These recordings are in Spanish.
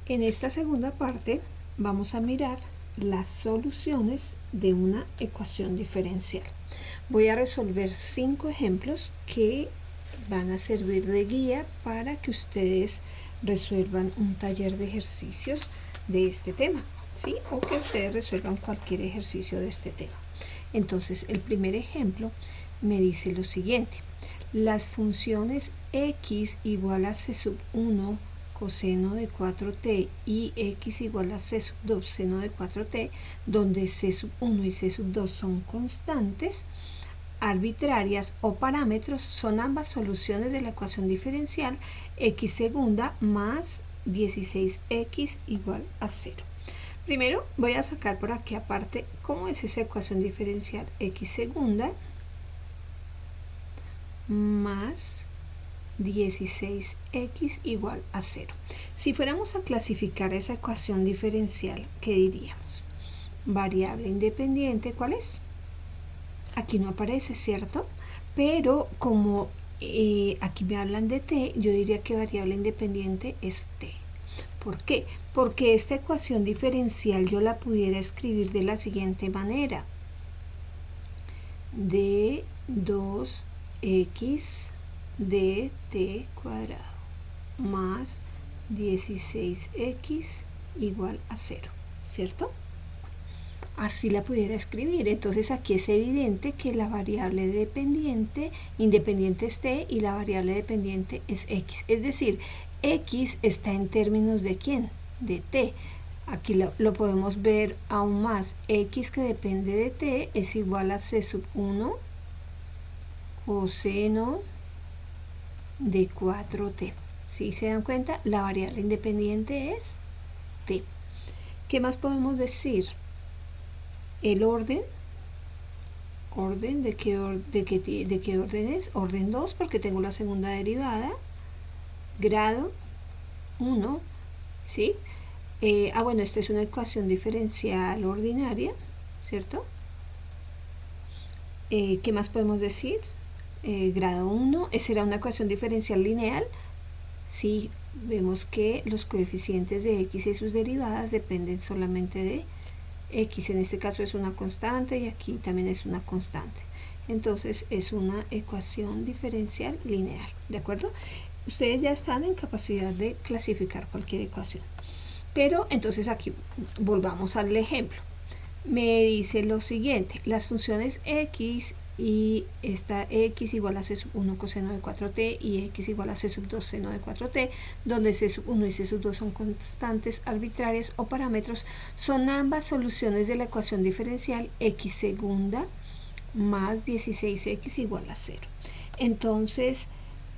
En esta segunda parte vamos a mirar las soluciones de una ecuación diferencial. Voy a resolver 5 ejemplos que van a servir de guía para que ustedes resuelvan un taller de ejercicios de este tema, ¿sí? O que ustedes resuelvan cualquier ejercicio de este tema. Entonces, el primer ejemplo me dice lo siguiente: las funciones x igual a c sub 1 coseno de 4t y x igual a c sub 2 seno de 4t, donde c sub 1 y c sub 2 son constantes arbitrarias o parámetros, son ambas soluciones de la ecuación diferencial x segunda más 16x igual a 0. Primero voy a sacar por aquí aparte cómo es esa ecuación diferencial: x segunda más 16x igual a 0. Si fuéramos a clasificar esa ecuación diferencial, ¿qué diríamos? Variable independiente, ¿cuál es? Aquí no aparece, ¿cierto? Pero como aquí me hablan de t, yo diría que variable independiente es t. ¿Por qué? Porque esta ecuación diferencial yo la pudiera escribir de la siguiente manera: de 2x de t cuadrado más 16x igual a 0, ¿cierto? Así la pudiera escribir. Entonces aquí es evidente que la variable independiente es t y la variable dependiente es x. Es decir, x está en términos de ¿quién? De t. Aquí lo podemos ver aún más. X que depende de t es igual a c sub 1 coseno de 4t. ¿Sí se dan cuenta? La variable independiente es t. ¿Qué más podemos decir? El orden ¿de qué orden es? Orden 2, porque tengo la segunda derivada. Grado 1, ¿sí? Bueno, esta es una ecuación diferencial ordinaria, ¿cierto? ¿Qué más podemos decir? Grado 1, ¿esa era una ecuación diferencial lineal? Sí, vemos que los coeficientes de x y sus derivadas dependen solamente de x. En este caso es una constante y aquí también es una constante. Entonces es una ecuación diferencial lineal, ¿de acuerdo? Ustedes ya están en capacidad de clasificar cualquier ecuación. Pero entonces aquí volvamos al ejemplo. Me dice lo siguiente: las funciones x y esta x igual a c sub 1 coseno de 4t y x igual a c sub 2 seno de 4t, donde c sub 1 y c sub 2 son constantes arbitrarias o parámetros, son ambas soluciones de la ecuación diferencial x segunda más 16x igual a 0. Entonces,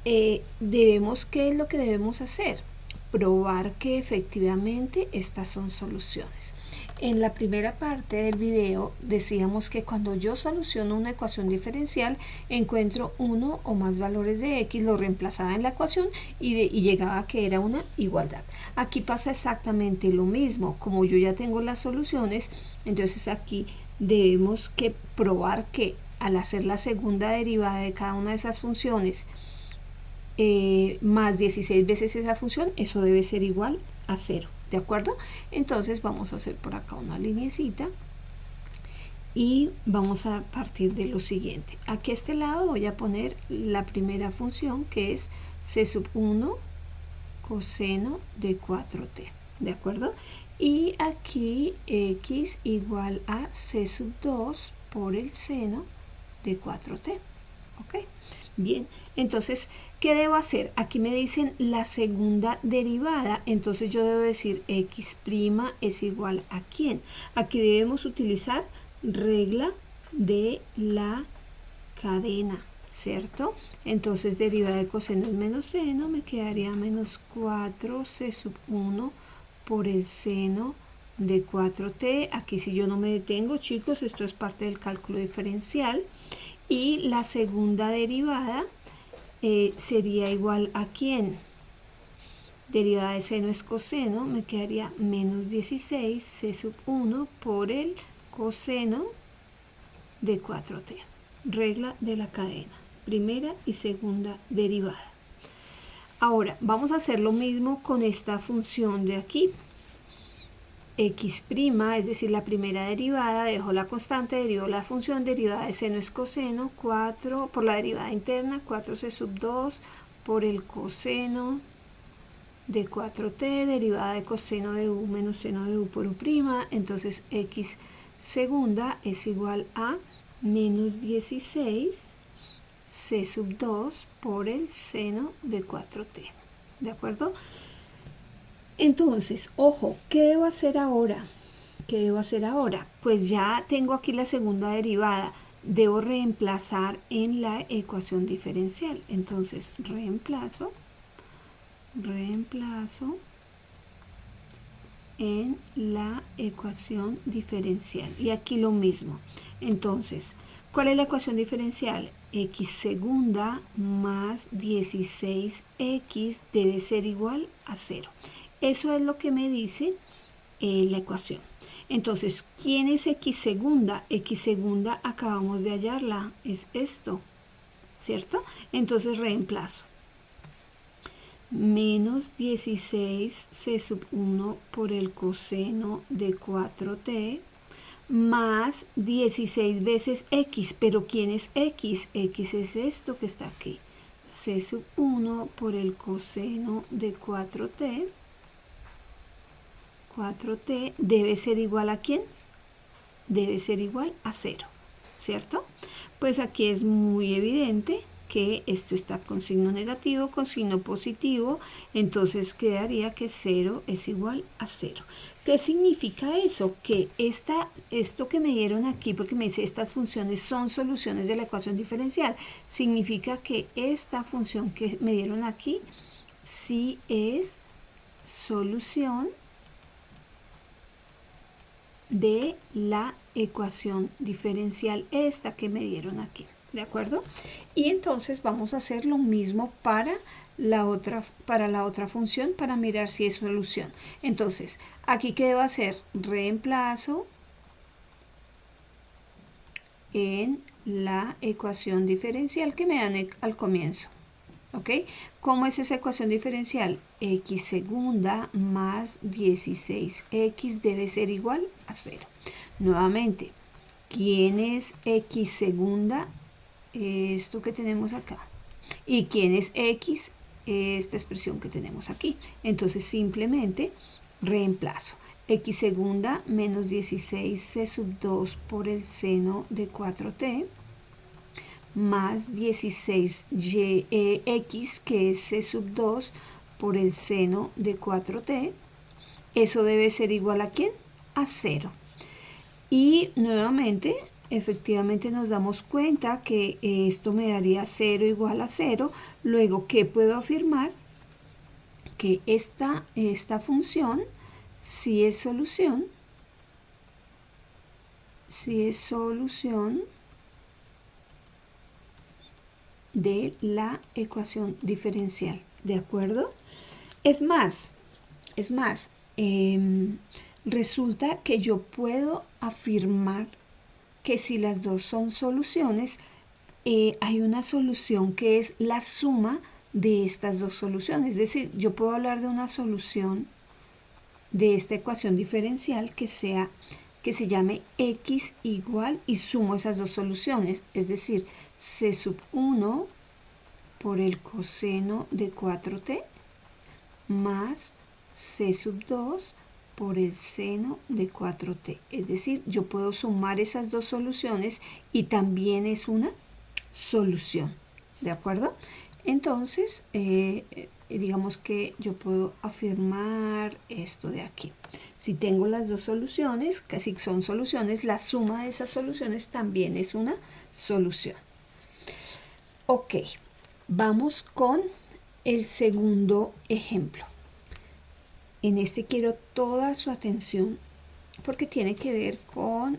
¿qué es lo que debemos hacer? Probar que efectivamente estas son soluciones. En la primera parte del video decíamos que cuando yo soluciono una ecuación diferencial, encuentro uno o más valores de x, lo reemplazaba en la ecuación y llegaba a que era una igualdad. Aquí pasa exactamente lo mismo. Como yo ya tengo las soluciones, entonces aquí debemos que probar que al hacer la segunda derivada de cada una de esas funciones más 16 veces esa función, eso debe ser igual a 0, ¿de acuerdo? Entonces vamos a hacer por acá una lineecita y vamos a partir de lo siguiente. Aquí a este lado voy a poner la primera función, que es c sub 1 coseno de 4t, ¿de acuerdo? Y aquí x igual a c sub 2 por el seno de 4t, ¿ok? Bien, entonces, ¿qué debo hacer? Aquí me dicen la segunda derivada, entonces yo debo decir x' es igual a ¿quién? Aquí debemos utilizar regla de la cadena, ¿cierto? Entonces, derivada de coseno es menos seno, me quedaría menos 4c sub 1 por el seno de 4t. Aquí si yo no me detengo, chicos, esto es parte del cálculo diferencial. Y la segunda derivada sería igual a ¿quién? Derivada de seno es coseno, me quedaría menos 16 c sub 1 por el coseno de 4t. Regla de la cadena, primera y segunda derivada. Ahora, vamos a hacer lo mismo con esta función de aquí. X', es decir, la primera derivada, dejo la constante, derivo la función, derivada de seno es coseno, 4 por la derivada interna, 4c sub 2 por el coseno de 4t, derivada de coseno de u menos seno de u por u', entonces x segunda es igual a menos 16 c sub 2 por el seno de 4t, ¿de acuerdo? Entonces, ojo, ¿qué debo hacer ahora? ¿Qué debo hacer ahora? Pues ya tengo aquí la segunda derivada. Debo reemplazar en la ecuación diferencial. Entonces, reemplazo en la ecuación diferencial. Y aquí lo mismo. Entonces, ¿cuál es la ecuación diferencial? X segunda más 16x debe ser igual a 0. Eso es lo que me dice la ecuación. Entonces, ¿quién es x segunda? X segunda acabamos de hallarla, es esto, ¿cierto? Entonces reemplazo. Menos 16 c sub 1 por el coseno de 4t más 16 veces x. ¿Pero quién es x? X es esto que está aquí. C sub 1 por el coseno de 4t. 4t debe ser igual a ¿quién? Debe ser igual a 0, ¿cierto? Pues aquí es muy evidente que esto está con signo negativo, con signo positivo, entonces quedaría que 0 es igual a 0. ¿Qué significa eso? Que esto que me dieron aquí, porque me dice estas funciones son soluciones de la ecuación diferencial, significa que esta función que me dieron aquí sí es solución de la ecuación diferencial, esta que me dieron aquí, ¿de acuerdo? Y entonces vamos a hacer lo mismo para la otra función, para mirar si es solución. Entonces, aquí ¿qué debo hacer? Reemplazo en la ecuación diferencial que me dan al comienzo. ¿Ok? ¿Cómo es esa ecuación diferencial? X segunda más 16x debe ser igual a 0. Nuevamente, ¿quién es x segunda? Esto que tenemos acá. ¿Y quién es x? Esta expresión que tenemos aquí. Entonces simplemente reemplazo. X segunda menos 16c sub 2 por el seno de 4t más 16x, que es c sub 2 por el seno de 4t. Eso debe ser igual a ¿quién? A 0. Y nuevamente, efectivamente nos damos cuenta que esto me daría 0 igual a 0. Luego, ¿qué puedo afirmar? Que esta función sí es solución. Sí es solución de la ecuación diferencial, ¿de acuerdo? Es más, resulta que yo puedo afirmar que si las dos son soluciones, hay una solución que es la suma de estas dos soluciones. Es decir, yo puedo hablar de una solución de esta ecuación diferencial que se llame x igual y sumo esas dos soluciones, es decir, c sub 1 por el coseno de 4t más c sub 2 por el seno de 4t. Es decir, yo puedo sumar esas dos soluciones y también es una solución, ¿de acuerdo? Entonces, digamos que yo puedo afirmar esto de aquí. Si tengo las dos soluciones, casi son soluciones, la suma de esas soluciones también es una solución. Ok, vamos con el segundo ejemplo. En este quiero toda su atención porque tiene que ver con,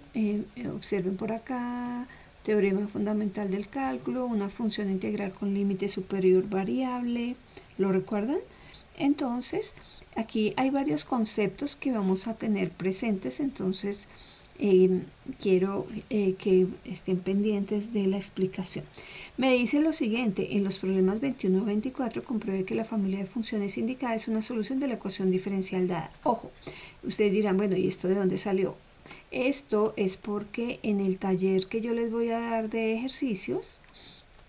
observen por acá, teorema fundamental del cálculo, una función integral con límite superior variable, ¿lo recuerdan? Entonces, aquí hay varios conceptos que vamos a tener presentes, entonces quiero que estén pendientes de la explicación. Me dice lo siguiente: en los problemas 21 o 24 compruebe que la familia de funciones indicada es una solución de la ecuación diferencial dada. Ojo, ustedes dirán, bueno, ¿y esto de dónde salió? Esto es porque en el taller que yo les voy a dar de ejercicios,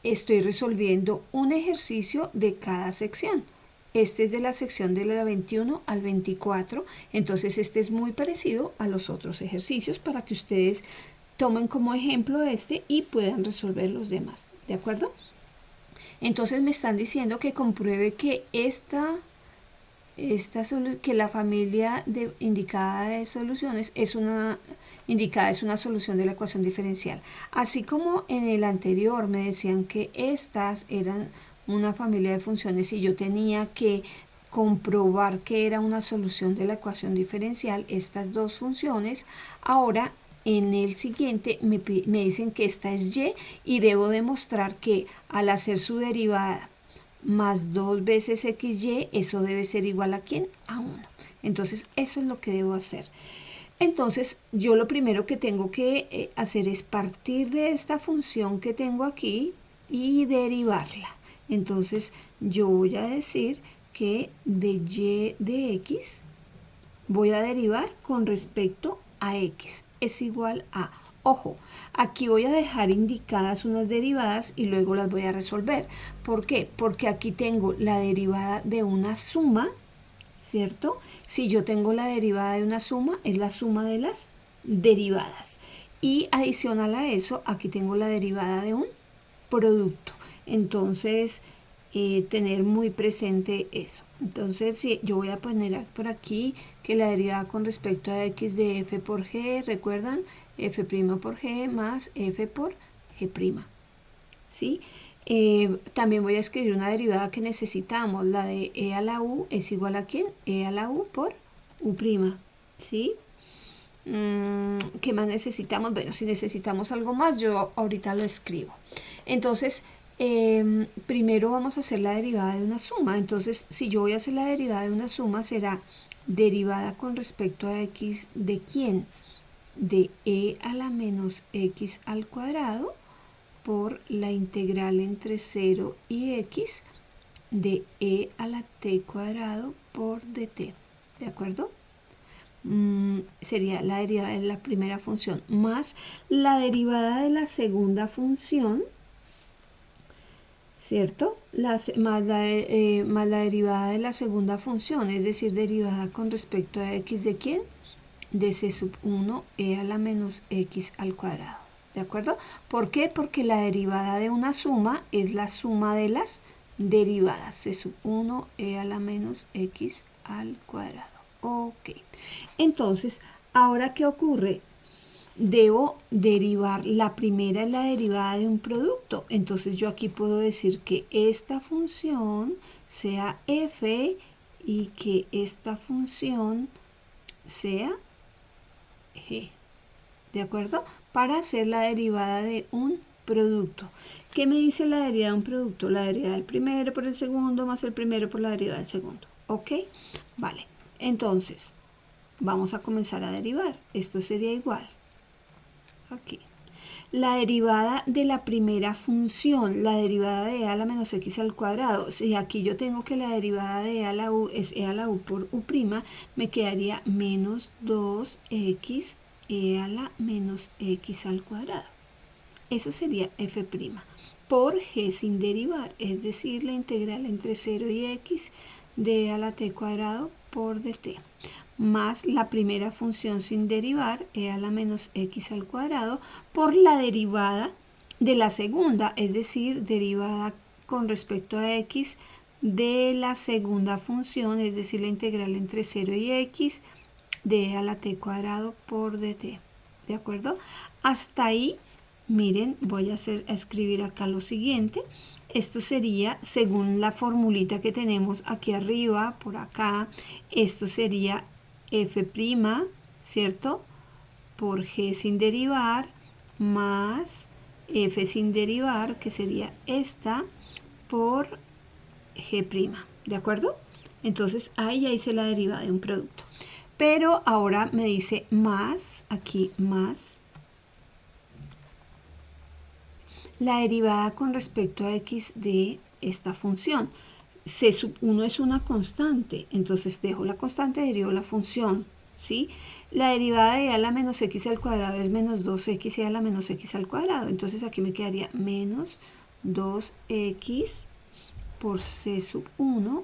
estoy resolviendo un ejercicio de cada sección. Este es de la sección de la 21 al 24, entonces este es muy parecido a los otros ejercicios para que ustedes tomen como ejemplo este y puedan resolver los demás, ¿de acuerdo? Entonces me están diciendo que compruebe que que la familia indicada de soluciones es una solución de la ecuación diferencial. Así como en el anterior me decían que estas eran una familia de funciones y yo tenía que comprobar que era una solución de la ecuación diferencial, estas dos funciones, ahora en el siguiente me dicen que esta es y debo demostrar que al hacer su derivada más 2 veces xy, eso debe ser igual a ¿quién? A 1. Entonces eso es lo que debo hacer. Entonces yo lo primero que tengo que hacer es partir de esta función que tengo aquí y derivarla. Entonces yo voy a decir que de y de x voy a derivar con respecto a x es igual a, ojo, aquí voy a dejar indicadas unas derivadas y luego las voy a resolver. ¿Por qué? Porque aquí tengo la derivada de una suma, ¿cierto? Si yo tengo la derivada de una suma, es la suma de las derivadas. Y adicional a eso, aquí tengo la derivada de un producto. Entonces, tener muy presente eso. Entonces, si yo voy a poner por aquí que la derivada con respecto a x de f por g, ¿recuerdan? F' por g más f por g'. ¿Sí? También voy a escribir una derivada que necesitamos, la de e a la u es igual a ¿quién? E a la u por u'. ¿Sí? ¿Qué más necesitamos? Bueno, si necesitamos algo más, yo ahorita lo escribo. Entonces, primero vamos a hacer la derivada de una suma. Entonces, si yo voy a hacer la derivada de una suma, será derivada con respecto a x de ¿quién? De e a la menos x al cuadrado por la integral entre 0 y x de e a la t cuadrado por dt. ¿De acuerdo? Sería la derivada de la primera función más la derivada de la segunda función, ¿cierto? Más la derivada de la segunda función, es decir, derivada con respecto a x de ¿quién? De c sub 1 e a la menos x al cuadrado. ¿De acuerdo? ¿Por qué? Porque la derivada de una suma es la suma de las derivadas. C sub 1 e a la menos x al cuadrado. Ok. Entonces, ¿ahora qué ocurre? Debo derivar, la primera es la derivada de un producto. Entonces yo aquí puedo decir que esta función sea f y que esta función sea g. ¿De acuerdo? Para hacer la derivada de un producto. ¿Qué me dice la derivada de un producto? La derivada del primero por el segundo más el primero por la derivada del segundo. ¿Ok? Vale. Entonces, vamos a comenzar a derivar. Esto sería igual. Aquí. La derivada de la primera función, la derivada de e a la menos x al cuadrado. Si aquí yo tengo que la derivada de e a la u es e a la u por u', me quedaría menos 2x e a la menos x al cuadrado. Eso sería f' por g sin derivar, es decir, la integral entre 0 y x de e a la t cuadrado por dt, más la primera función sin derivar, e a la menos x al cuadrado, por la derivada de la segunda, es decir, derivada con respecto a x de la segunda función, es decir, la integral entre 0 y x de e a la t cuadrado por dt. ¿De acuerdo? Hasta ahí, miren, voy a escribir acá lo siguiente. Esto sería, según la formulita que tenemos aquí arriba, por acá, esto sería f', ¿cierto? Por g sin derivar, más f sin derivar, que sería esta, por g'. ¿De acuerdo? Entonces, ahí ya hice la derivada de un producto. Pero ahora me dice más, aquí más, la derivada con respecto a x de esta función. C1 es una constante, entonces dejo la constante, derivo la función, ¿sí? La derivada de a la menos x al cuadrado es menos 2x a la menos x al cuadrado, entonces aquí me quedaría menos 2x por C1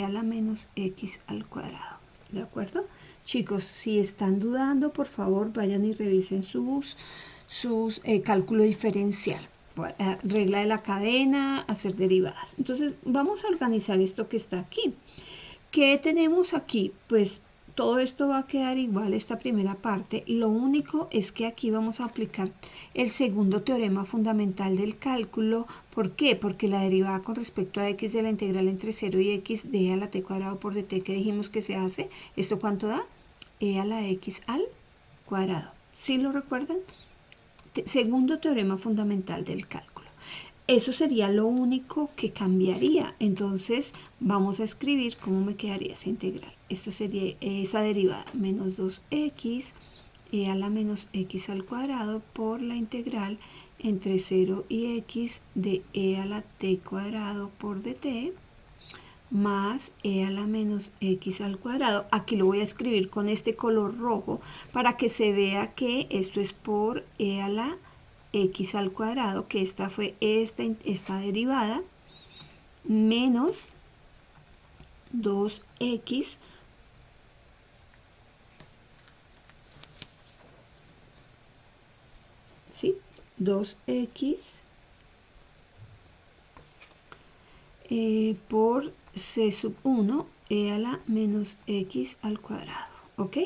a la menos x al cuadrado, ¿de acuerdo? Chicos, si están dudando, por favor vayan y revisen sus cálculo diferencial. Regla de la cadena, hacer derivadas. Entonces vamos a organizar esto que está aquí. ¿Qué tenemos aquí? Pues todo esto va a quedar igual, esta primera parte. Lo único es que aquí vamos a aplicar el segundo teorema fundamental del cálculo. ¿Por qué? Porque la derivada con respecto a x de la integral entre 0 y x de a la t cuadrado por dt, que dijimos que se hace, ¿esto cuánto da? E a la x al cuadrado. ¿Sí lo recuerdan? Segundo teorema fundamental del cálculo. Eso sería lo único que cambiaría. Entonces vamos a escribir cómo me quedaría esa integral. Esto sería esa derivada, menos 2x a la menos x al cuadrado por la integral entre 0 y x de e a la t cuadrado por dt más e a la menos x al cuadrado. Aquí lo voy a escribir con este color rojo para que se vea que esto es por e a la x al cuadrado, que esta fue esta derivada, menos 2x ¿sí? 2x por C1 e a la menos x al cuadrado, ¿ok?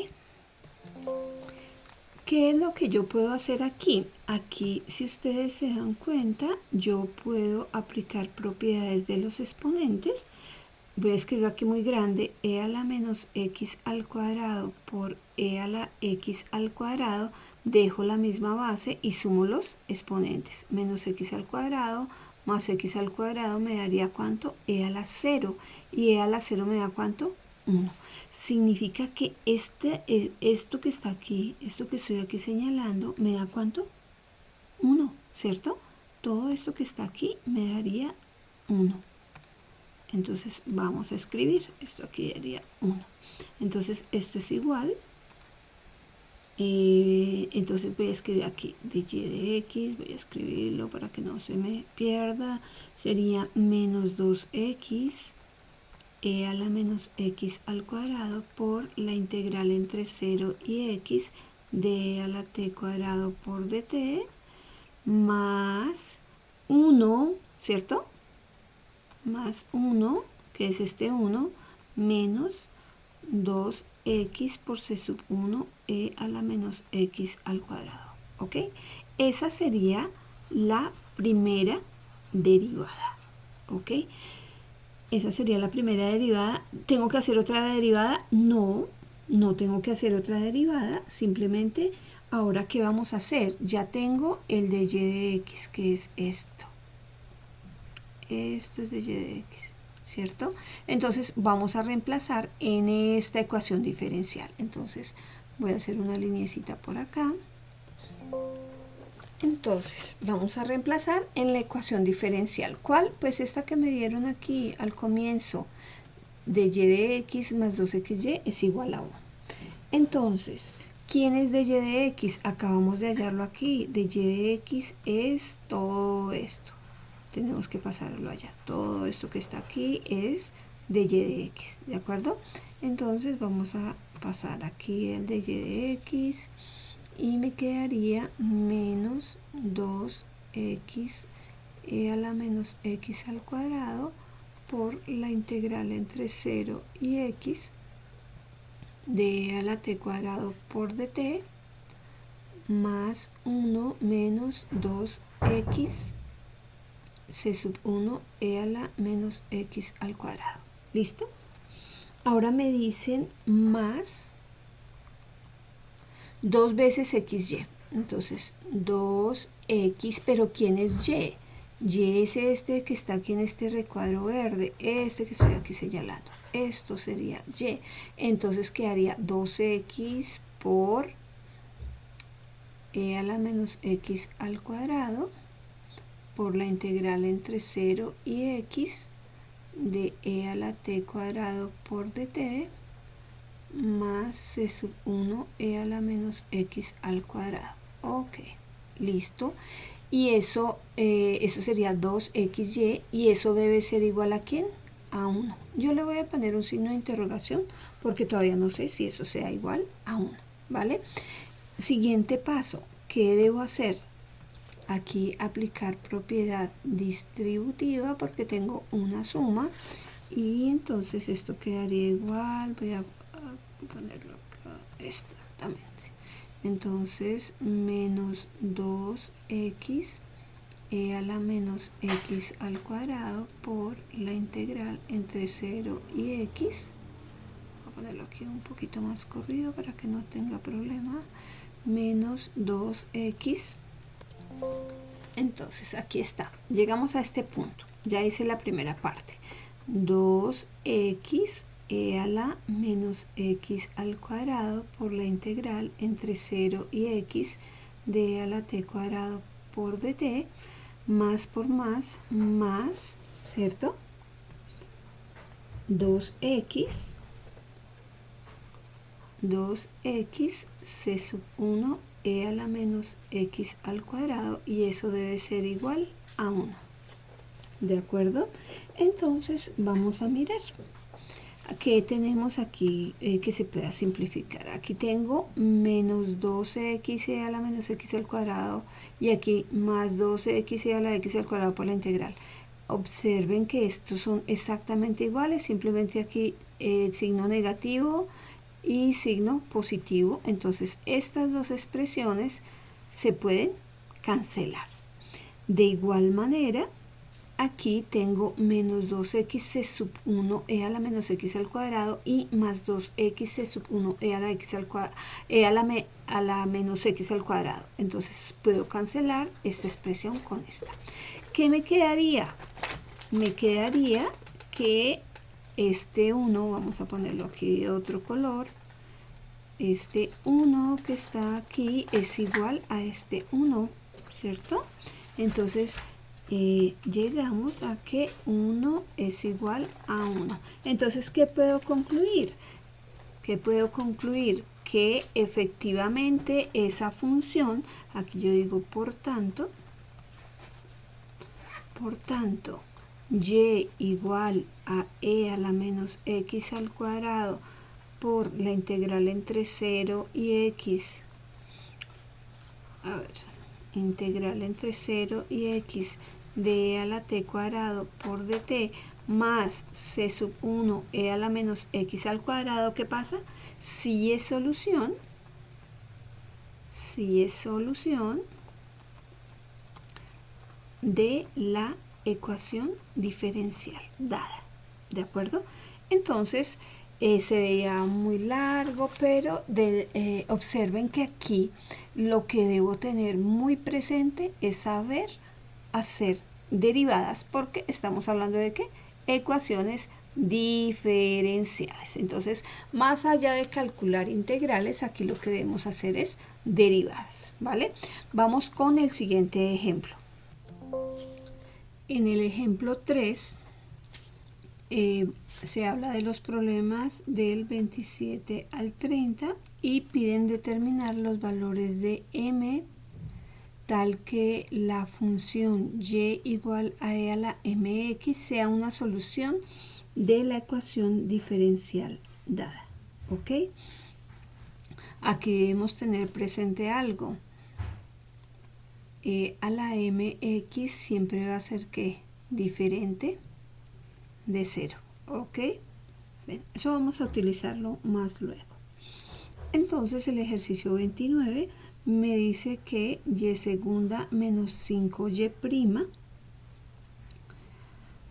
¿Qué es lo que yo puedo hacer aquí? Aquí, si ustedes se dan cuenta, yo puedo aplicar propiedades de los exponentes. Voy a escribir aquí muy grande, e a la menos x al cuadrado por e a la x al cuadrado. Dejo la misma base y sumo los exponentes. Menos x al cuadrado más x al cuadrado me daría ¿cuánto? E a la 0. Y e a la 0 me da ¿cuánto? 1. Significa que esto que está aquí, esto que estoy aquí señalando, me da ¿cuánto? 1, ¿cierto? Todo esto que está aquí me daría 1. Entonces vamos a escribir, esto aquí daría 1. Entonces esto es igual. Entonces voy a escribir aquí de y de x, voy a escribirlo para que no se me pierda. Sería menos 2x e a la menos x al cuadrado por la integral entre 0 y x de e a la t cuadrado por dt más 1, ¿cierto? Más 1, que es este 1, menos 2x por C1 e a la menos x al cuadrado, ¿ok? Esa sería la primera derivada, ¿ok? Esa sería la primera derivada. ¿Tengo que hacer otra derivada? No, no tengo que hacer otra derivada. Simplemente, ahora, ¿qué vamos a hacer? Ya tengo el de y de x, que es esto. Esto es de y de x, ¿cierto? Entonces, vamos a reemplazar en esta ecuación diferencial. Entonces, voy a hacer una lineecita por acá. Entonces, vamos a reemplazar en la ecuación diferencial. ¿Cuál? Pues esta que me dieron aquí al comienzo, de y de x más 2xy es igual a 1. Entonces, ¿quién es de y de x? Acabamos de hallarlo aquí. De y de x es todo esto. Tenemos que pasarlo allá. Todo esto que está aquí es de y de x, ¿de acuerdo? Entonces, vamos a pasar aquí el de y de x. Y me quedaría menos 2x e a la menos x al cuadrado por la integral entre 0 y x de e a la t cuadrado por dt más 1 menos 2x C1 e a la menos x al cuadrado. ¿Listo? Ahora me dicen más 2 veces xy. Entonces 2x, pero ¿quién es y? Y es este que está aquí en este recuadro verde, este que estoy aquí señalando. Esto sería y. Entonces quedaría 2x por e a la menos x al cuadrado por la integral entre 0 y x de e a la t cuadrado por dt más c sub 1 e a la menos x al cuadrado. Ok, listo. Y eso sería 2xy, y eso debe ser igual ¿a quién? A 1. Yo le voy a poner un signo de interrogación porque todavía no sé si eso sea igual a 1, ¿vale? Siguiente paso, ¿qué debo hacer? Aquí aplicar propiedad distributiva porque tengo una suma, y entonces esto quedaría igual, voy a ponerlo acá, exactamente. Entonces menos 2x e a la menos x al cuadrado por la integral entre 0 y x. Voy a ponerlo aquí un poquito más corrido para que no tenga problema. Menos 2x. Entonces aquí está. Llegamos a este punto. Ya hice la primera parte. 2x e a la menos x al cuadrado por la integral entre 0 y x de e a la t cuadrado por dt, más por más, ¿cierto? 2x c sub 1 e a la menos x al cuadrado, y eso debe ser igual a 1. ¿De acuerdo? Entonces vamos a mirar. ¿Qué tenemos aquí que se pueda simplificar? Aquí tengo menos 12x e a la menos x al cuadrado, y aquí más 12x e a la x al cuadrado por la integral. Observen que estos son exactamente iguales, simplemente aquí signo negativo y signo positivo. Entonces estas dos expresiones se pueden cancelar. De igual manera, aquí tengo menos 2x c sub 1 e a la menos x al cuadrado y más 2x c sub 1 e a la x al cuadrado, a la menos x al cuadrado. Entonces puedo cancelar esta expresión con esta. ¿Qué me quedaría? Me quedaría que este 1, vamos a ponerlo aquí de otro color, este 1 que está aquí es igual a este 1, ¿cierto? Entonces llegamos a que 1 es igual a 1. Entonces, ¿qué puedo concluir? ¿Qué puedo concluir? Que efectivamente esa función, aquí yo digo por tanto, y igual a e a la menos x al cuadrado por la integral entre 0 y x, integral entre 0 y x de e a la t cuadrado por dt más c sub 1 e a la menos x al cuadrado. ¿Qué pasa? Si es solución de la ecuación diferencial dada. ¿De acuerdo? Entonces se veía muy largo, pero observen que aquí lo que debo tener muy presente es saber hacer derivadas, porque estamos hablando de ¿qué? Ecuaciones diferenciales. Entonces, más allá de calcular integrales, aquí lo que debemos hacer es derivadas, ¿vale? Vamos con el siguiente ejemplo. En el ejemplo 3 se habla de los problemas del 27 al 30 y piden determinar los valores de m tal que la función y igual a e a la mx sea una solución de la ecuación diferencial dada. ¿Ok? Aquí debemos tener presente algo. E a la mx siempre va a ser ¿qué? Diferente de 0. ¿Ok? Bien, eso vamos a utilizarlo más luego. Entonces el ejercicio 29 me dice que y segunda menos 5y prima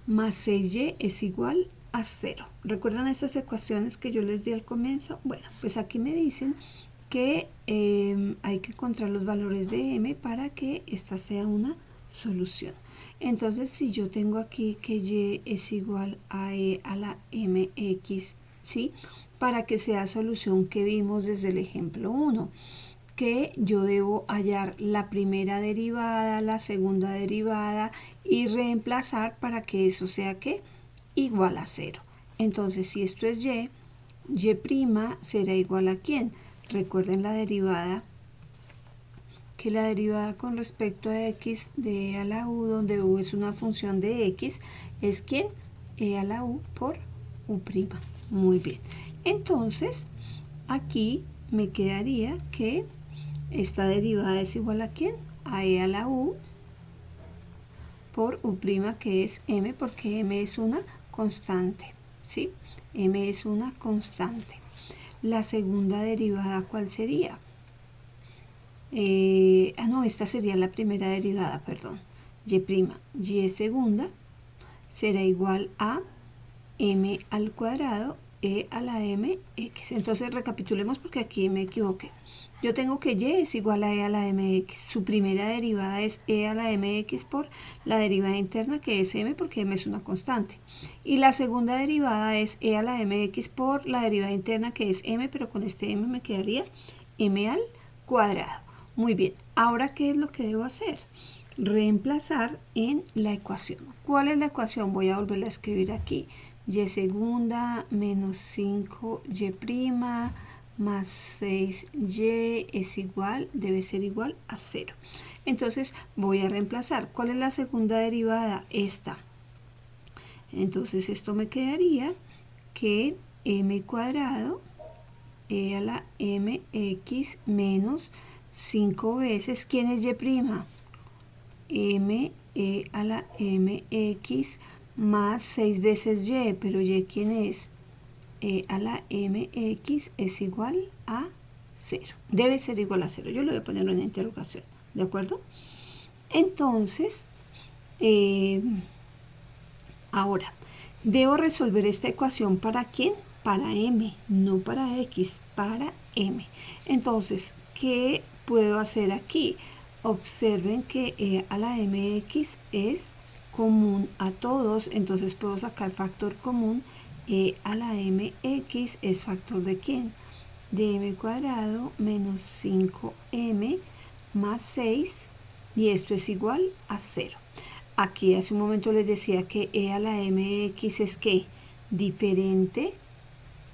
más 6y es igual a 0. ¿Recuerdan esas ecuaciones que yo les di al comienzo? Bueno, pues aquí me dicen que hay que encontrar los valores de m para que esta sea una solución. Entonces, si yo tengo aquí que y es igual a e a la mx, ¿sí? Para que sea solución que vimos desde el ejemplo 1, que yo debo hallar la primera derivada, la segunda derivada y reemplazar para que eso sea ¿qué? Igual a 0. Entonces, si esto es y será igual a ¿quién? Recuerden la derivada, que la derivada con respecto a x de e a la u, donde u es una función de x, es ¿quién? E a la u por u'. Muy bien. Entonces, aquí me quedaría que esta derivada es igual a ¿quién? A e a la u por u', que es m, porque m es una constante, ¿sí? M es una constante. La segunda derivada, ¿cuál sería? No, esta sería la primera derivada, perdón. Y segunda será igual a m al cuadrado e a la mx. Entonces recapitulemos porque aquí me equivoqué. Yo tengo que y es igual a e a la mx. Su primera derivada es e a la mx por la derivada interna, que es m, porque m es una constante. Y la segunda derivada es e a la mx por la derivada interna, que es m, pero con este m me quedaría m al cuadrado. Muy bien, ahora ¿qué es lo que debo hacer? Reemplazar en la ecuación. ¿Cuál es la ecuación? Voy a volverla a escribir aquí. Y segunda menos 5y' más 6y es igual, debe ser igual a 0. Entonces voy a reemplazar. ¿Cuál es la segunda derivada? Esta. Entonces esto me quedaría que m cuadrado e a la mx menos 5 veces, ¿quién es y'? M e a la mx más 6 veces y, pero y ¿quién es? E a la mx es igual a 0. Debe ser igual a 0. Yo le voy a poner una interrogación, ¿de acuerdo? Entonces, ahora, debo resolver esta ecuación ¿para quién? Para m, no para x, para m. Entonces, ¿qué puedo hacer aquí? Observen que e a la mx es común a todos, entonces puedo sacar factor común. E a la mx es factor de ¿quién? De m cuadrado menos 5m más 6, y esto es igual a 0. Aquí hace un momento les decía que e a la mx es ¿qué? Diferente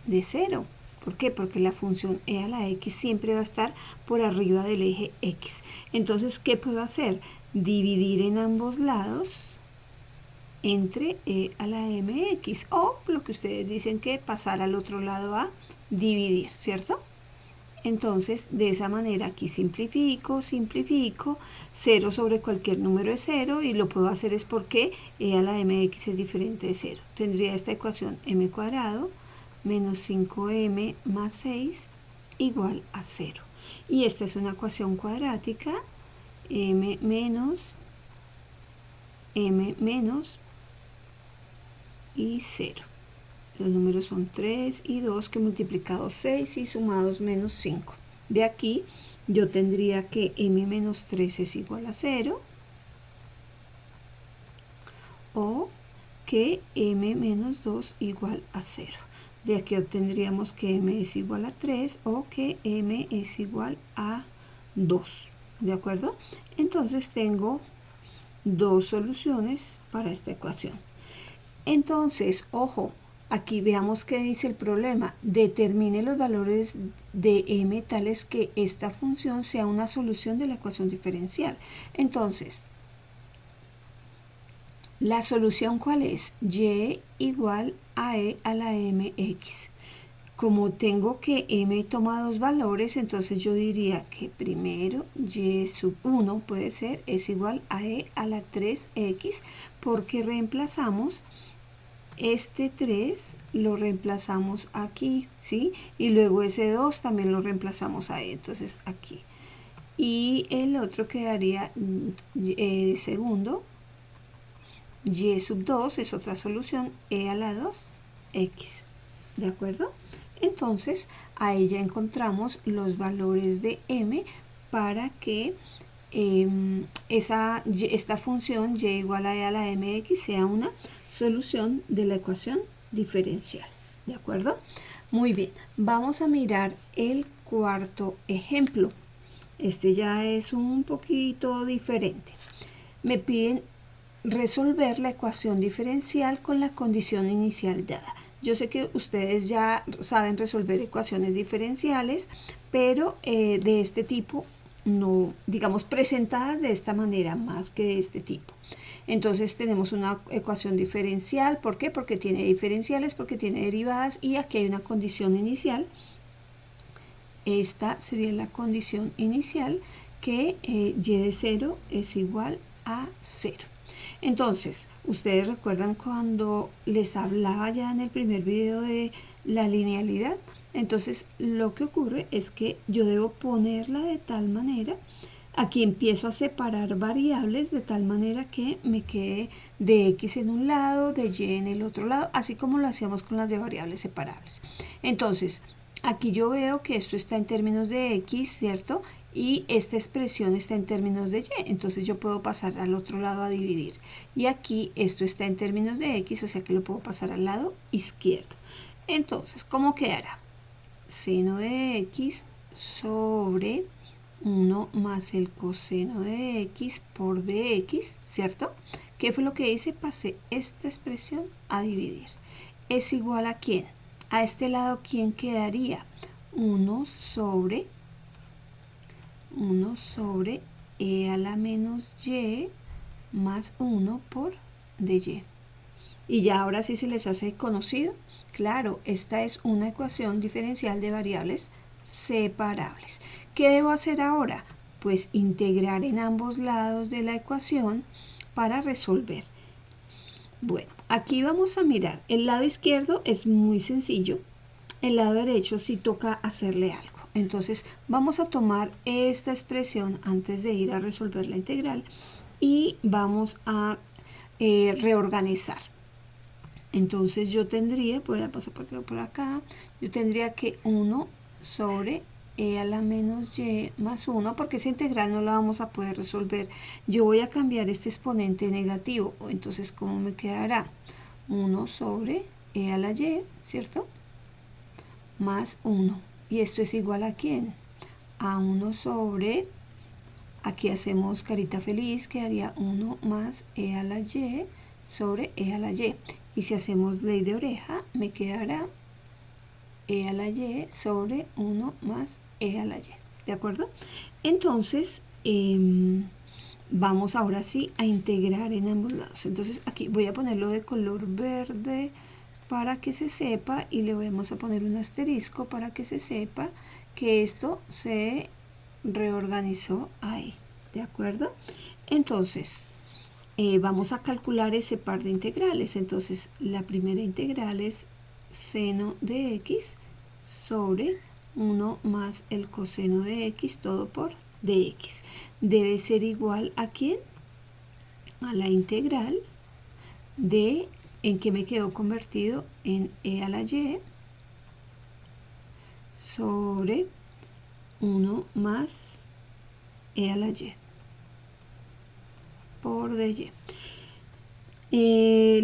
de 0. ¿Por qué? Porque la función e a la x siempre va a estar por arriba del eje x. Entonces, ¿qué puedo hacer? Dividir en ambos lados entre e a la mx, o lo que ustedes dicen que pasar al otro lado a dividir, ¿cierto? Entonces, de esa manera aquí simplifico, 0 sobre cualquier número es 0, y lo puedo hacer es porque e a la mx es diferente de 0. Tendría esta ecuación m cuadrado menos 5m más 6 igual a 0. Y esta es una ecuación cuadrática, m menos y 0. Los números son 3 y 2, que multiplicados 6 y sumados menos 5. De aquí yo tendría que m menos 3 es igual a 0, o que m menos 2 igual a 0. De aquí obtendríamos que m es igual a 3 o que m es igual a 2. ¿De acuerdo? Entonces tengo dos soluciones para esta ecuación. Entonces, ojo, aquí veamos qué dice el problema. Determine los valores de m tales que esta función sea una solución de la ecuación diferencial. Entonces, ¿la solución cuál es? Y igual a e a la mx. Como tengo que m toma dos valores, entonces yo diría que primero y sub 1 puede ser, es igual a e a la 3x, porque reemplazamos este 3, lo reemplazamos aquí, ¿sí? Y luego ese 2 también lo reemplazamos ahí, entonces aquí. Y el otro quedaría segundo, y sub 2 es otra solución, e a la 2x, ¿de acuerdo? Entonces, ahí ya encontramos los valores de m para que esta función y igual a e a la mx sea una solución de la ecuación diferencial. ¿De acuerdo? Muy bien, vamos a mirar el cuarto ejemplo. Este ya es un poquito diferente. Me piden resolver la ecuación diferencial con la condición inicial dada. Yo sé que ustedes ya saben resolver ecuaciones diferenciales, pero de este tipo no, digamos, presentadas de esta manera más que de este tipo. Entonces tenemos una ecuación diferencial. ¿Por qué? Porque tiene diferenciales, porque tiene derivadas y aquí hay una condición inicial. Esta sería la condición inicial, que y de 0 es igual a 0. Entonces, ustedes recuerdan cuando les hablaba ya en el primer video de la linealidad. Entonces, lo que ocurre es que yo debo ponerla de tal manera, aquí empiezo a separar variables de tal manera que me quede de x en un lado, de y en el otro lado, así como lo hacíamos con las de variables separables. Entonces, aquí yo veo que esto está en términos de x, ¿cierto? Y esta expresión está en términos de y, entonces yo puedo pasar al otro lado a dividir. Y aquí esto está en términos de x, o sea que lo puedo pasar al lado izquierdo. Entonces, ¿cómo quedará? Seno de x sobre 1 más el coseno de x por dx, ¿cierto? ¿Qué fue lo que hice? Pasé esta expresión a dividir. ¿Es igual a quién? A este lado, ¿quién quedaría? 1 sobre e a la menos y más 1 por dy. Y ya ahora sí se les hace conocido. Claro, esta es una ecuación diferencial de variables separables. ¿Qué debo hacer ahora? Pues integrar en ambos lados de la ecuación para resolver. Bueno, aquí vamos a mirar. El lado izquierdo es muy sencillo. El lado derecho sí toca hacerle algo. Entonces vamos a tomar esta expresión antes de ir a resolver la integral y vamos a reorganizar. Entonces yo tendría, voy a pasar por acá, yo tendría que 1 sobre e a la menos y más 1, porque esa integral no la vamos a poder resolver. Yo voy a cambiar este exponente negativo, entonces ¿cómo me quedará? 1 sobre e a la y, ¿cierto? Más 1. ¿Y esto es igual a quién? A 1 sobre, aquí hacemos carita feliz, quedaría 1 más e a la y sobre e a la y. Y si hacemos ley de oreja, me quedará e a la y sobre 1 más e a la y. ¿De acuerdo? Entonces, vamos ahora sí a integrar en ambos lados. Entonces, aquí voy a ponerlo de color verde para que se sepa, y le vamos a poner un asterisco para que se sepa que esto se reorganizó ahí. ¿De acuerdo? Entonces, vamos a calcular ese par de integrales. Entonces, la primera integral es seno de x sobre 1 más el coseno de x, todo por dx. Debe ser igual a ¿quién? A la integral de, ¿en qué me quedó convertido? En e a la y sobre 1 más e a la y por dy.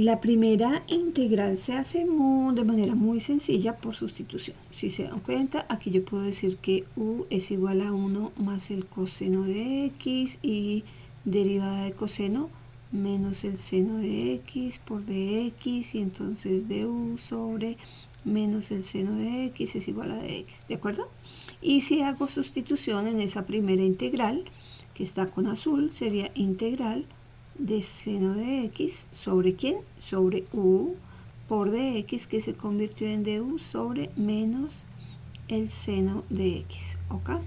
La primera integral se hace de manera muy sencilla por sustitución. Si se dan cuenta, aquí yo puedo decir que u es igual a 1 más el coseno de x y derivada de coseno menos el seno de x por dx, y entonces du sobre menos el seno de x es igual a dx, ¿de acuerdo? Y si hago sustitución en esa primera integral, que está con azul, sería integral de seno de x sobre ¿quién? Sobre u por dx, que se convirtió en du sobre menos el seno de x, ¿ok?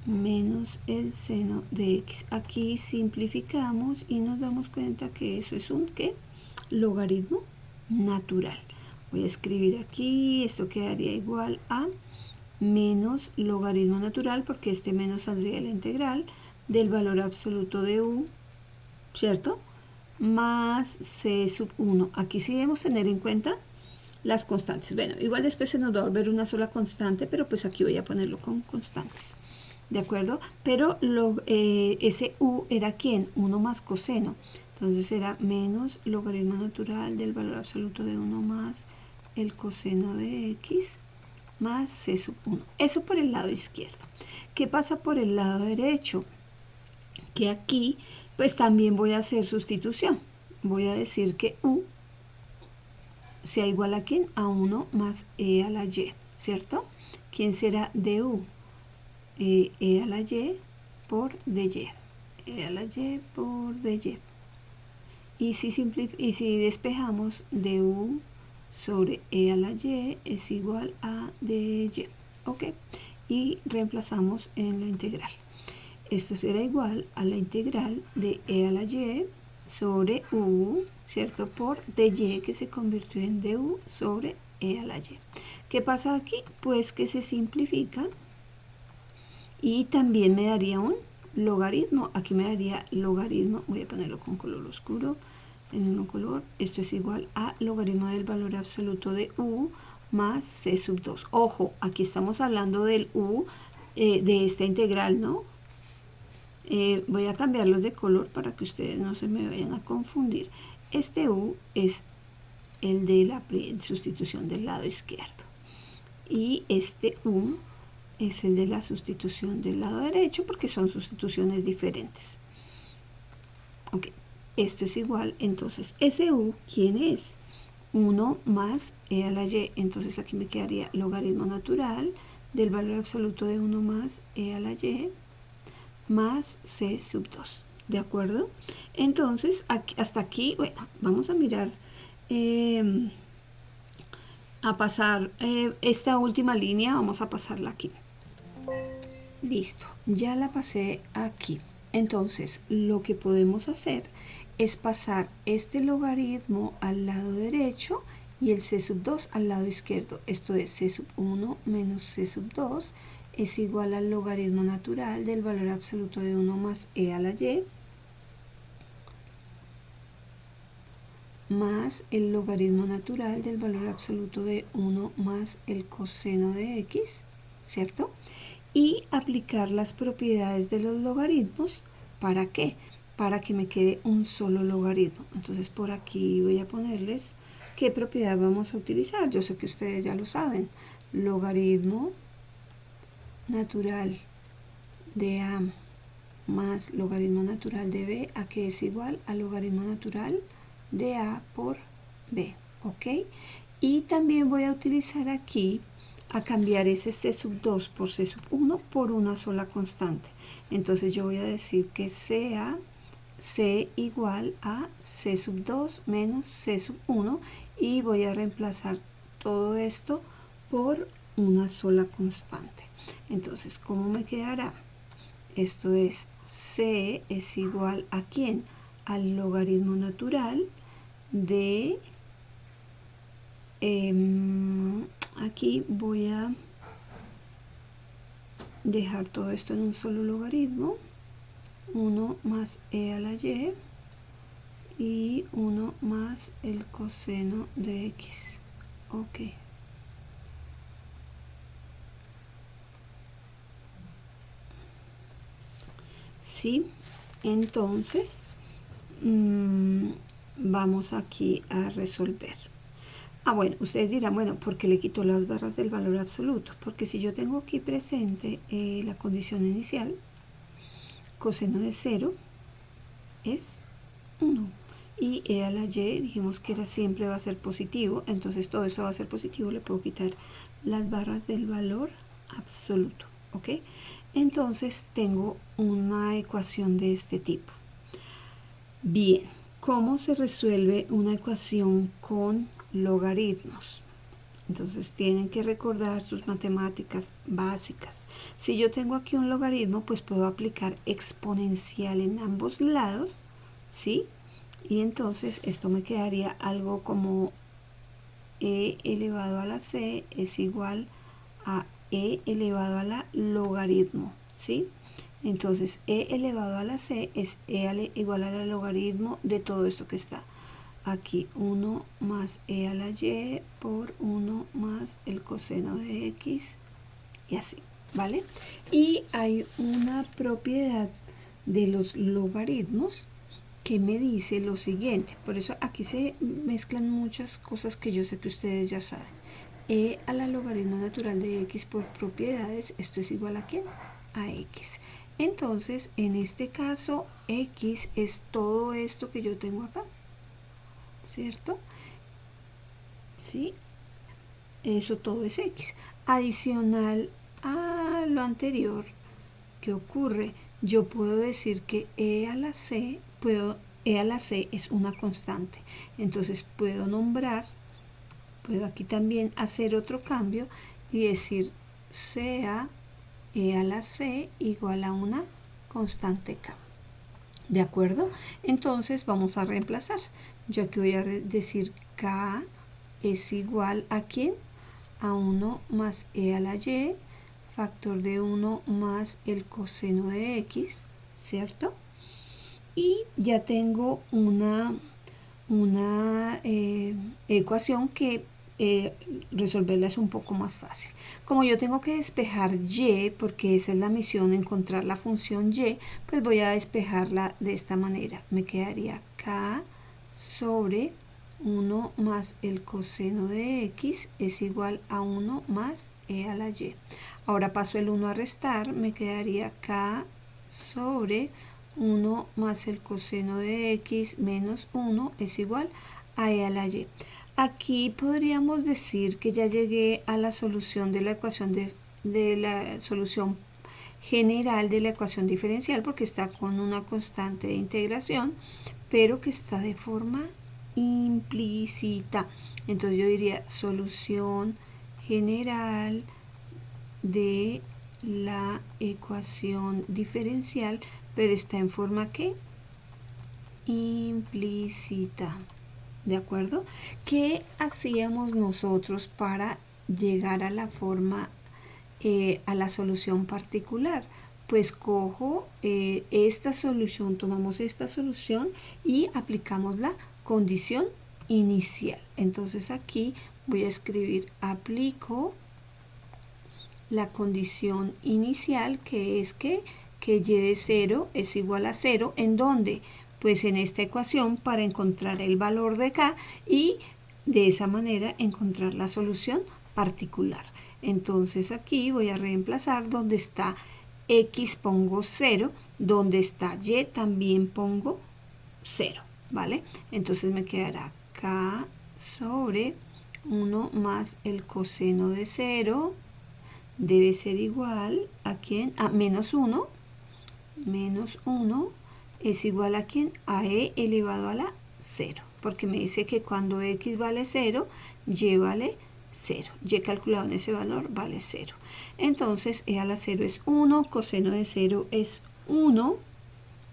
Menos el seno de x. Aquí simplificamos y nos damos cuenta que eso es un ¿qué? Logaritmo natural. Voy a escribir aquí, esto quedaría igual a menos logaritmo natural, porque este menos saldría la integral del valor absoluto de u, ¿cierto? Más c sub 1. Aquí sí debemos tener en cuenta las constantes. Bueno, igual después se nos va a volver una sola constante, pero pues aquí voy a ponerlo con constantes. ¿de acuerdo? Pero ese u era ¿quién? 1 más coseno. Entonces será menos logaritmo natural del valor absoluto de 1 más el coseno de x más c sub 1. Eso por el lado izquierdo. ¿Qué pasa por el lado derecho? Que aquí pues también voy a hacer sustitución. Voy a decir que u sea igual a ¿quién? A 1 más e a la y, ¿cierto? ¿Quién será du? E a la y por dy. E a la y por dy. Y si despejamos, du sobre e a la y es igual a dy. ¿Ok? Y reemplazamos en la integral. Esto será igual a la integral de e a la y sobre u, ¿cierto? Por dy, que se convirtió en du sobre e a la y. ¿Qué pasa aquí? Pues que se simplifica y también me daría un logaritmo. Aquí me daría logaritmo, voy a ponerlo con color oscuro, en el mismo color. Esto es igual a logaritmo del valor absoluto de u más c sub 2. Ojo, aquí estamos hablando del u de esta integral, ¿no? Voy a cambiarlos de color para que ustedes no se me vayan a confundir. Este u es el de la sustitución del lado izquierdo y este u es el de la sustitución del lado derecho, porque son sustituciones diferentes. Ok, esto es igual, entonces ese u, ¿quién es? 1 más e a la y, entonces aquí me quedaría logaritmo natural del valor absoluto de 1 más e a la y más c sub 2, ¿de acuerdo? Entonces, hasta aquí, bueno, vamos a mirar, a pasar esta última línea, vamos a pasarla aquí. Listo, ya la pasé aquí. Entonces, lo que podemos hacer es pasar este logaritmo al lado derecho y el c sub 2 al lado izquierdo. Esto es c sub 1 menos c sub 2 es igual al logaritmo natural del valor absoluto de 1 más e a la y más el logaritmo natural del valor absoluto de 1 más el coseno de x, ¿cierto? Y aplicar las propiedades de los logaritmos. ¿Para qué? Para que me quede un solo logaritmo. Entonces por aquí voy a ponerles qué propiedad vamos a utilizar. Yo sé que ustedes ya lo saben. Logaritmo natural de a más logaritmo natural de b, a que es igual a logaritmo natural de a por b, ¿ok? Y también voy a utilizar aquí a cambiar ese c sub 2 por c sub 1 por una sola constante. Entonces yo voy a decir que sea c igual a c sub 2 menos c sub 1 y voy a reemplazar todo esto por una sola constante. Entonces, ¿cómo me quedará? Esto es c es igual a ¿quién? Al logaritmo natural de aquí voy a dejar todo esto en un solo logaritmo, 1 más e a la y 1 más el coseno de x. Ok. Sí, entonces vamos aquí a resolver. Bueno, ustedes dirán, bueno, ¿por qué le quito las barras del valor absoluto? Porque si yo tengo aquí presente la condición inicial, coseno de 0 es 1. Y e a la y dijimos que siempre va a ser positivo, entonces todo eso va a ser positivo, le puedo quitar las barras del valor absoluto, ¿ok? Entonces tengo una ecuación de este tipo. Bien, ¿cómo se resuelve una ecuación con logaritmos? Entonces tienen que recordar sus matemáticas básicas. Si yo tengo aquí un logaritmo, pues puedo aplicar exponencial en ambos lados, ¿sí? Y entonces esto me quedaría algo como e elevado a la c es igual a e elevado a la logaritmo, ¿sí? Entonces e elevado a la c es igual a la logaritmo de todo esto que está aquí, 1 más e a la y por 1 más el coseno de x y así, ¿vale? Y hay una propiedad de los logaritmos que me dice lo siguiente. Por eso aquí se mezclan muchas cosas que yo sé que ustedes ya saben. E a la logaritmo natural de x por propiedades, esto es igual a ¿quién? A x. Entonces, en este caso, x es todo esto que yo tengo acá, ¿cierto? ¿Sí? Eso todo es x. Adicional a lo anterior, ¿qué ocurre? Yo puedo decir que e a la c, e a la c es una constante. Entonces puedo aquí también hacer otro cambio y decir sea e a la c igual a una constante k. ¿De acuerdo? Entonces vamos a reemplazar. Yo aquí voy a decir k es igual a ¿quién? A 1 más e a la y, factor de 1 más el coseno de x, ¿cierto? Y ya tengo una ecuación que resolverla es un poco más fácil. Como yo tengo que despejar y, porque esa es la misión, encontrar la función y, pues voy a despejarla de esta manera. Me quedaría k sobre 1 más el coseno de x es igual a 1 más e a la y. Ahora paso el 1 a restar, me quedaría k sobre 1 más el coseno de x menos 1 es igual a e a la y. Aquí podríamos decir que ya llegué a la solución de la ecuación de la solución general de la ecuación diferencial, porque está con una constante de integración, pero que está de forma implícita. Entonces yo diría solución general de la ecuación diferencial, pero está en forma ¿qué? Implícita. ¿De acuerdo? ¿Qué hacíamos nosotros para llegar a la forma, a la solución particular? Pues cojo esta solución, tomamos esta solución y aplicamos la condición inicial. Entonces aquí voy a escribir aplico la condición inicial, que es que y de 0 es igual a 0, ¿en dónde? Pues en esta ecuación para encontrar el valor de k y de esa manera encontrar la solución particular. Entonces aquí voy a reemplazar donde está x pongo 0, donde está y también pongo 0, ¿vale? Entonces me quedará k sobre 1 más el coseno de 0 debe ser igual a ¿quién? A menos 1. Menos 1 es igual a ¿quién? A e elevado a la 0. Porque me dice que cuando x vale 0, y vale 0. Y calculado en ese valor vale 0. Entonces e a la 0 es 1, coseno de 0 es 1,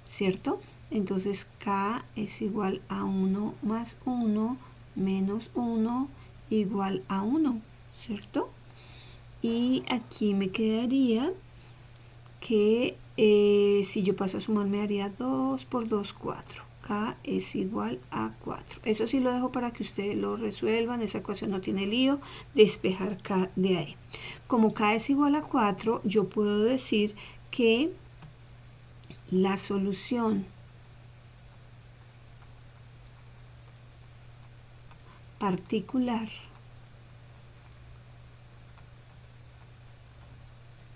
¿cierto? Entonces k es igual a 1 más 1 menos 1 igual a 1, ¿cierto? Y aquí me quedaría que si yo paso a sumar me daría 2 por 2, 4. K es igual a 4. Eso sí lo dejo para que ustedes lo resuelvan. Esa ecuación no tiene lío. Despejar K de ahí. Como K es igual a 4, yo puedo decir que la solución particular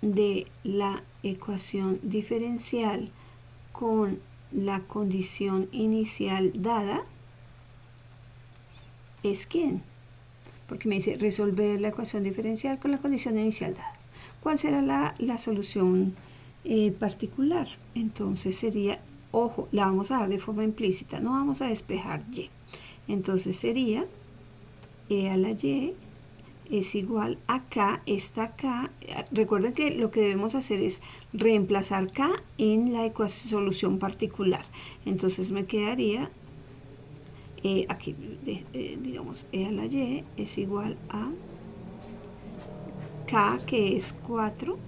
de la ecuación diferencial con la condición inicial dada es ¿quién? Porque me dice resolver la ecuación diferencial con la condición inicial dada. ¿Cuál será la solución particular? Entonces sería, ojo, la vamos a dar de forma implícita, no vamos a despejar y. Entonces sería e a la y es igual a k, esta k, recuerden que lo que debemos hacer es reemplazar k en la solución particular. Entonces me quedaría, aquí digamos, e a la y es igual a k, que es 4,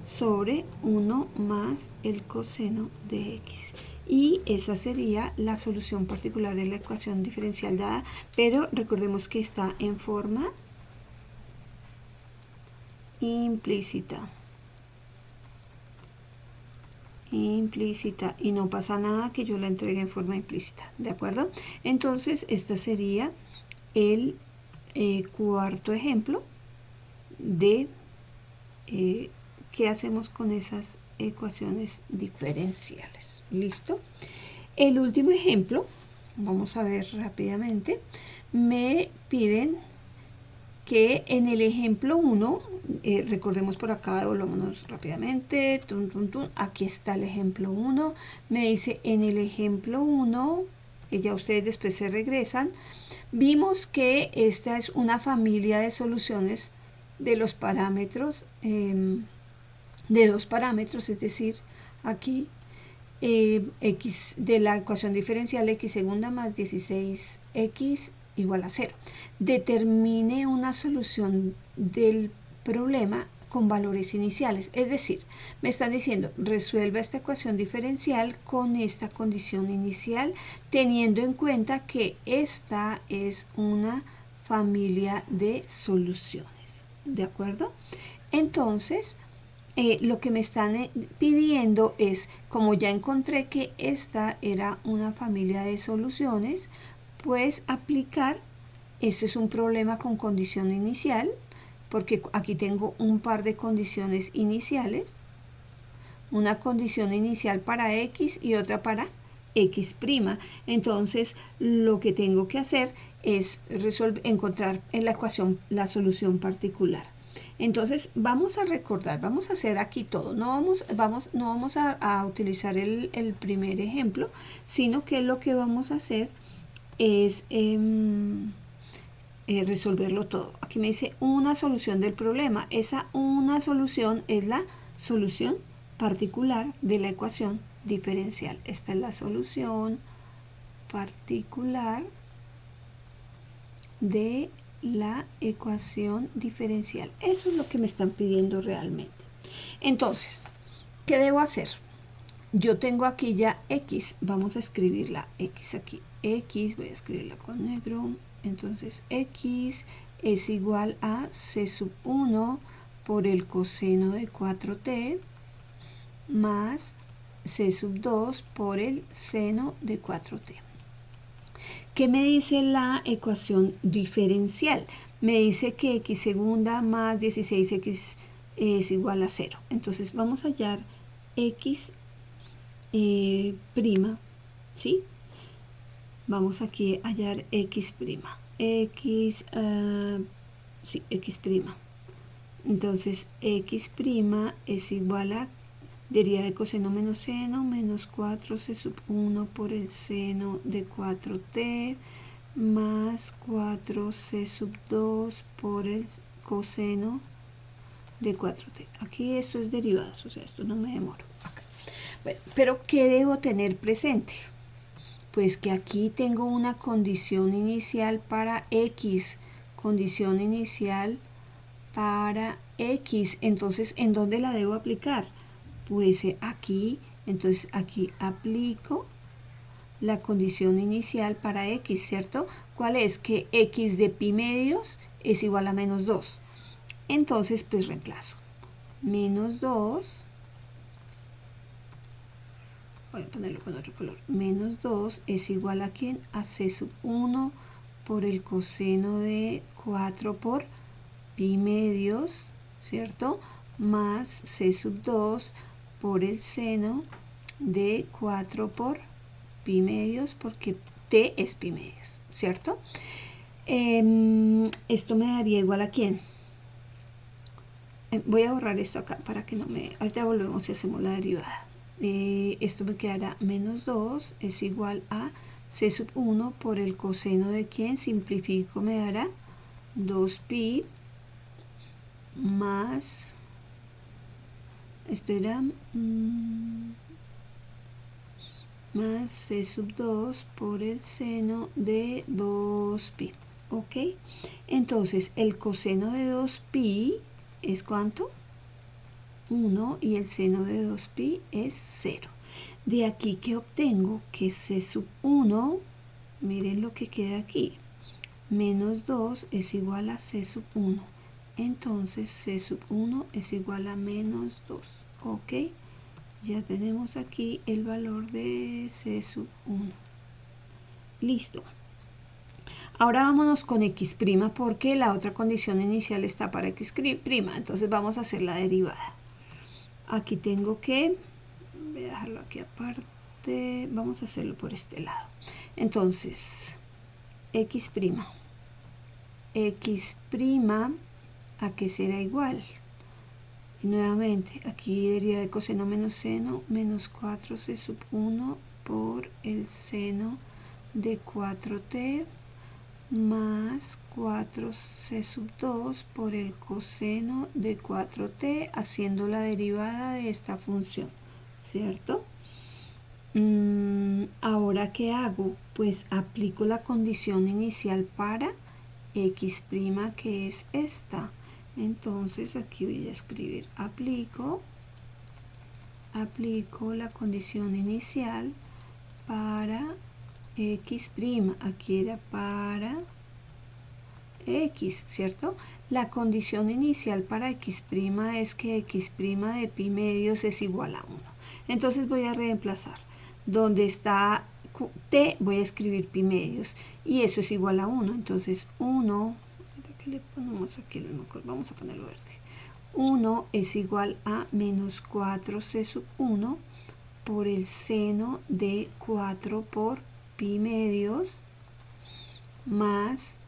sobre 1 más el coseno de x. Y esa sería la solución particular de la ecuación diferencial dada, pero recordemos que está en forma implícita. implícita y no pasa nada que yo la entregue en forma implícita, ¿de acuerdo? Entonces, este sería el cuarto ejemplo de qué hacemos con esas ecuaciones diferenciales. ¿Listo? El último ejemplo, vamos a ver rápidamente, me piden que en el ejemplo 1, recordemos por acá, devolvámonos rápidamente, aquí está el ejemplo 1, me dice en el ejemplo 1, ya ustedes después se regresan, vimos que esta es una familia de soluciones de los parámetros, de dos parámetros, es decir, aquí x de la ecuación diferencial x segunda más 16x igual a 0. Determine una solución del problema con valores iniciales, es decir, me están diciendo resuelva esta ecuación diferencial con esta condición inicial, teniendo en cuenta que esta es una familia de soluciones, ¿de acuerdo? Entonces, lo que me están pidiendo es, como ya encontré que esta era una familia de soluciones, pues aplicar, esto es un problema con condición inicial, porque aquí tengo un par de condiciones iniciales, una condición inicial para x y otra para x'. Entonces, lo que tengo que hacer es encontrar en la ecuación la solución particular. Entonces vamos a recordar, vamos a hacer aquí todo, no vamos a utilizar el primer ejemplo, sino que lo que vamos a hacer es resolverlo todo. Aquí me dice una solución del problema, esa una solución es la solución particular de la ecuación diferencial. Esta es la solución particular de la ecuación diferencial. Eso es lo que me están pidiendo realmente. Entonces, ¿qué debo hacer? Yo tengo aquí ya x, vamos a escribir la x aquí. X, voy a escribirla con negro. Entonces, x es igual a c sub 1 por el coseno de 4t más c sub 2 por el seno de 4t. ¿Qué me dice la ecuación diferencial? Me dice que x segunda más 16x es igual a 0. Entonces vamos a hallar x prima, ¿sí? Vamos aquí a hallar x prima. Sí, x prima. Entonces x prima es igual a deriva de coseno menos seno menos 4c sub 1 por el seno de 4t más 4c sub 2 por el coseno de 4t. Aquí esto es derivadas, o sea, esto no me demoro. Acá. Bueno, pero ¿qué debo tener presente? Pues que aquí tengo una condición inicial para x, condición inicial para x. Entonces, ¿en dónde la debo aplicar? Pues aquí, entonces aquí aplico la condición inicial para x, ¿cierto? ¿Cuál es? Que x de pi medios es igual a menos 2. Entonces, pues reemplazo. Menos 2, voy a ponerlo con otro color. Menos 2 es igual a ¿quién? A c sub 1 por el coseno de 4 por pi medios, ¿cierto? Más c sub 2 por el seno de 4 por pi medios, porque t es pi medios, ¿cierto? Esto me daría igual a ¿quién? Voy a borrar esto acá para que no me... Ahorita volvemos y hacemos la derivada. Esto me quedará menos 2 es igual a c sub 1 por el coseno de ¿quién? Simplifico, me dará 2pi más... Esto era... más c sub 2 por el seno de 2pi. ¿Ok? Entonces, el coseno de 2pi es ¿cuánto? 1 y el seno de 2pi es 0. De aquí que obtengo que c sub 1, miren lo que queda aquí, menos 2 es igual a c sub 1. Entonces c sub 1 es igual a menos 2. ¿Ok? Ya tenemos aquí el valor de C sub 1. Listo. Ahora vámonos con x' porque la otra condición inicial está para x'. Entonces vamos a hacer la derivada. Aquí tengo que, voy a dejarlo aquí aparte, vamos a hacerlo por este lado. Entonces, x'. X', ¿a qué será igual? Y nuevamente, aquí deriva de coseno menos seno, menos 4c sub 1 por el seno de 4t más 4c sub 2 por el coseno de 4t, haciendo la derivada de esta función, ¿cierto? Ahora, ¿qué hago? Pues aplico la condición inicial para x', que es esta. Entonces aquí voy a escribir aplico la condición inicial para x', aquí era para x, ¿cierto? La condición inicial para x' es que x' de pi medios es igual a 1. Entonces voy a reemplazar. Donde está t voy a escribir pi medios y eso es igual a 1. Entonces 1, ¿qué le ponemos aquí? Vamos a ponerlo verde. 1 es igual a menos 4c sub 1 por el seno de 4 por pi medios más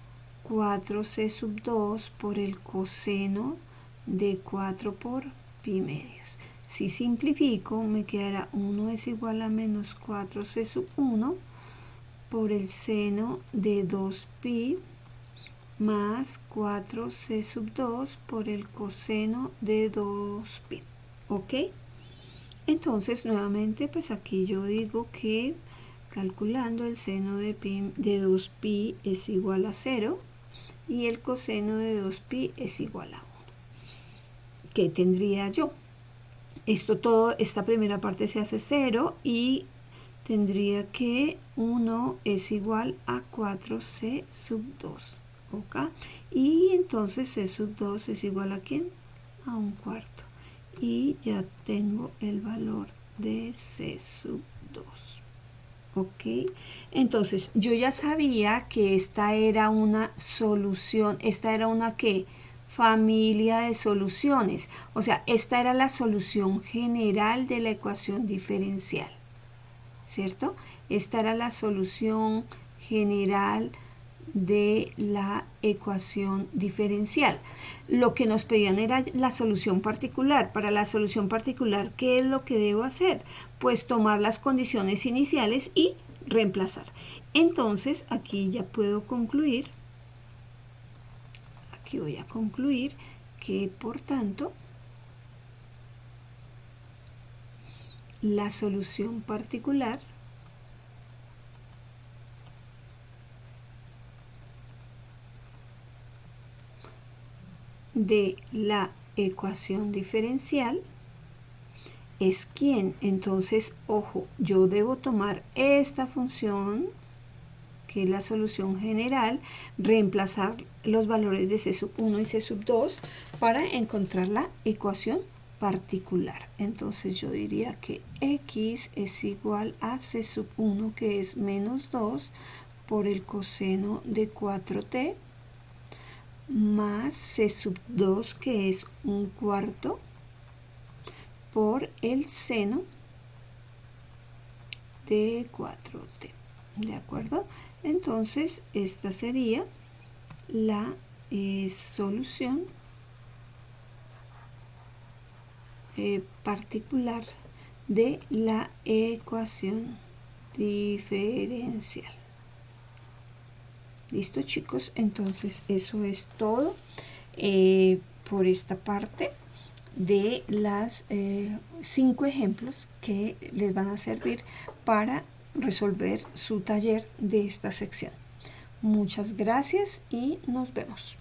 4c sub 2 por el coseno de 4 por pi medios. Si simplifico, me quedará 1 es igual a menos 4c sub 1 por el seno de 2pi más 4c sub 2 por el coseno de 2pi. ¿Ok? Entonces, nuevamente, pues aquí yo digo que calculando el seno de 2pi es igual a 0 y el coseno de 2pi es igual a 1. ¿Qué tendría yo? Esta primera parte se hace 0 y tendría que 1 es igual a 4c sub 2. ¿Ok? Y entonces c sub 2 es igual a ¿quién? A 1/4. Y ya tengo el valor de c sub 2. ¿Ok? Entonces yo ya sabía que esta era una solución, esta era una ¿qué? Familia de soluciones, o sea, esta era la solución general de la ecuación diferencial, ¿cierto? Esta era la solución general de la ecuación diferencial. Lo que nos pedían era la solución particular. Para la solución particular, ¿qué es lo que debo hacer? Pues tomar las condiciones iniciales y reemplazar. Entonces, aquí ya puedo concluir. Aquí voy a concluir que, por tanto, la solución particular de la ecuación diferencial es ¿quién? Entonces, ojo, yo debo tomar esta función, que es la solución general, reemplazar los valores de c sub 1 y c sub 2 para encontrar la ecuación particular. Entonces yo diría que x es igual a c sub 1, que es menos 2 por el coseno de 4t, más c sub 2, que es 1/4 por el seno de 4t. ¿De acuerdo? Entonces esta sería la solución particular de la ecuación diferencial. ¿Listo, chicos? Entonces eso es todo por esta parte de las 5 ejemplos que les van a servir para resolver su taller de esta sección. Muchas gracias y nos vemos.